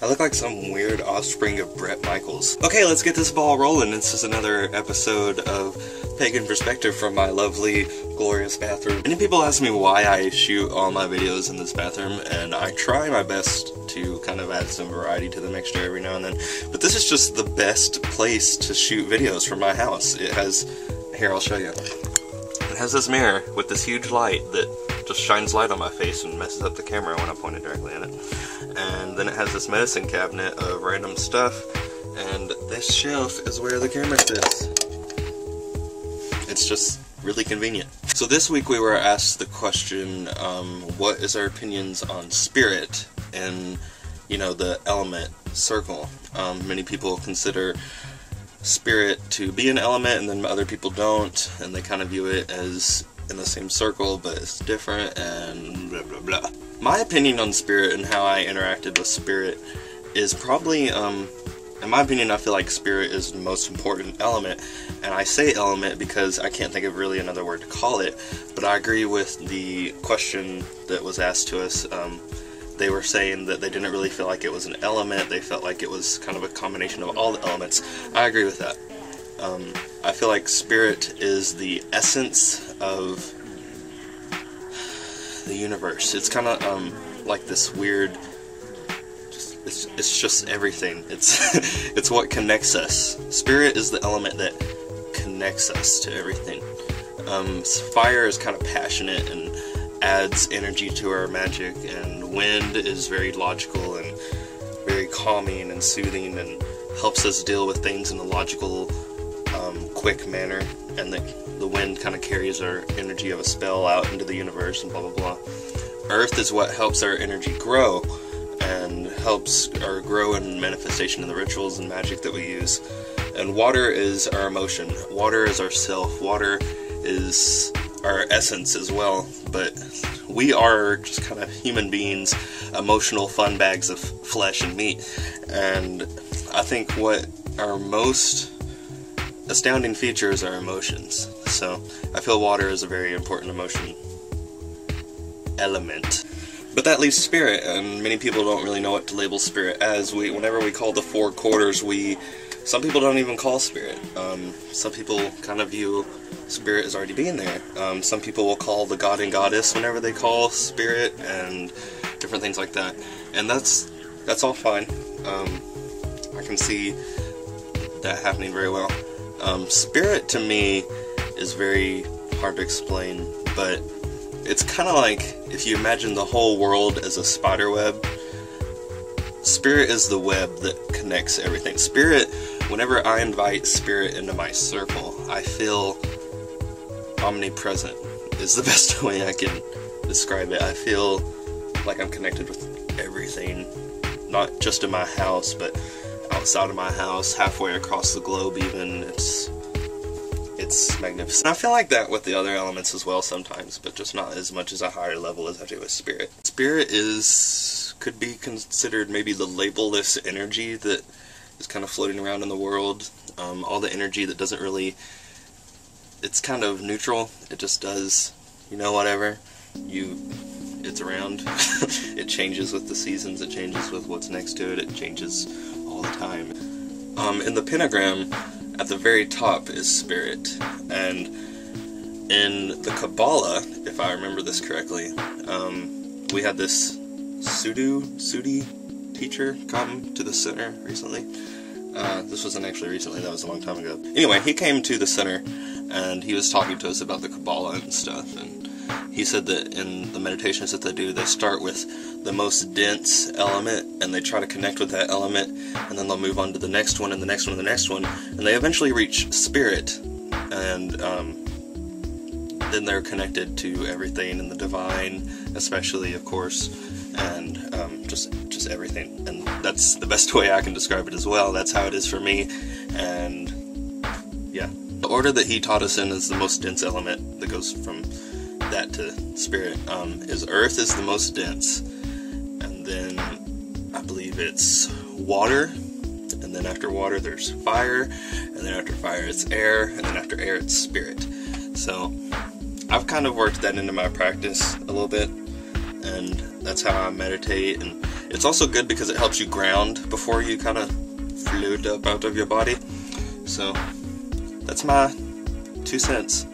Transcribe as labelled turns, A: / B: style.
A: I look like some weird offspring of Bret Michaels. Okay, let's get this ball rolling. This is another episode of Pagan Perspective from my lovely, glorious bathroom. Many people ask me why I shoot all my videos in this bathroom, and I try my best to kind of add some variety to the mixture every now and then. But this is just the best place to shoot videos from my house. It has, here I'll show you. It has this mirror with this huge light that just shines light on my face and messes up the camera when I point it directly at it. And then it has this medicine cabinet of random stuff, and this shelf is where the camera sits. It's just really convenient. So this week we were asked the question, what is our opinions on spirit and, you know, the element circle. Many people consider spirit to be an element, and then other people don't, and they kind of view it as in the same circle, but it's different, and blah blah blah. My opinion on spirit and how I interacted with spirit is probably, in my opinion, I feel like spirit is the most important element, and I say element because I can't think of really another word to call it, but I agree with the question that was asked to us. They were saying that they didn't really feel like it was an element, they felt like it was kind of a combination of all the elements. I agree with that. I feel like spirit is the essence of the universe. It's kind of like this weird, it's just everything. It's what connects us. Spirit is the element that connects us to everything. Fire is kind of passionate and adds energy to our magic, and wind is very logical and very calming and soothing and helps us deal with things in a logical, quick manner, and the wind kind of carries our energy of a spell out into the universe and blah blah blah. Earth is what helps our energy grow and helps our grow in manifestation in the rituals and magic that we use. And water is our emotion. Water is our self. Water is our essence as well, but we are just kind of human beings, emotional fun bags of flesh and meat. And I think what our most astounding feature is our emotions. So I feel water is a very important emotion element. But that leaves spirit, and many people don't really know what to label spirit as. Whenever we call the four quarters, some people don't even call spirit. Some people kind of view spirit as already being there. Some people will call the god and goddess whenever they call spirit, and different things like that. And that's all fine. I can see that happening very well. Spirit to me is very hard to explain, but it's kind of like if you imagine the whole world as a spider web. Spirit is the web that connects everything. Spirit, whenever I invite spirit into my circle, I feel omnipresent is the best way I can describe it. I feel like I'm connected with everything, not just in my house, but outside of my house, halfway across the globe even. It's magnificent. I feel like that with the other elements as well sometimes, but just not as much as a higher level as I do with spirit. Spirit could be considered maybe the labelless energy that is kind of floating around in the world. All the energy that doesn't really, it's kind of neutral. It just does, you know, whatever. It's around. It changes with the seasons, it changes with what's next to it, it changes all the time. In the pentagram, at the very top is spirit, and in the Kabbalah, if I remember this correctly, we had this Sooooo teacher come to the center recently. This wasn't actually recently, that was a long time ago. Anyway, he came to the center, and he was talking to us about the Kabbalah and stuff, and he said that in the meditations that they do, they start with the most dense element, and they try to connect with that element, and then they'll move on to the next one, and the next one, and the next one, and they eventually reach spirit, and then they're connected to everything in the divine, especially, of course, and just everything. And that's the best way I can describe it as well. That's how it is for me, and yeah. The order that he taught us in is the most dense element that goes from that to spirit. Is earth is the most dense, and then I believe it's water, and then after water there's fire, and then after fire it's air, and then after air it's spirit. So I've kind of worked that into my practice a little bit, and that's how I meditate, and It's also good because it helps you ground before you kind of float up out of your body. So that's my 2 cents.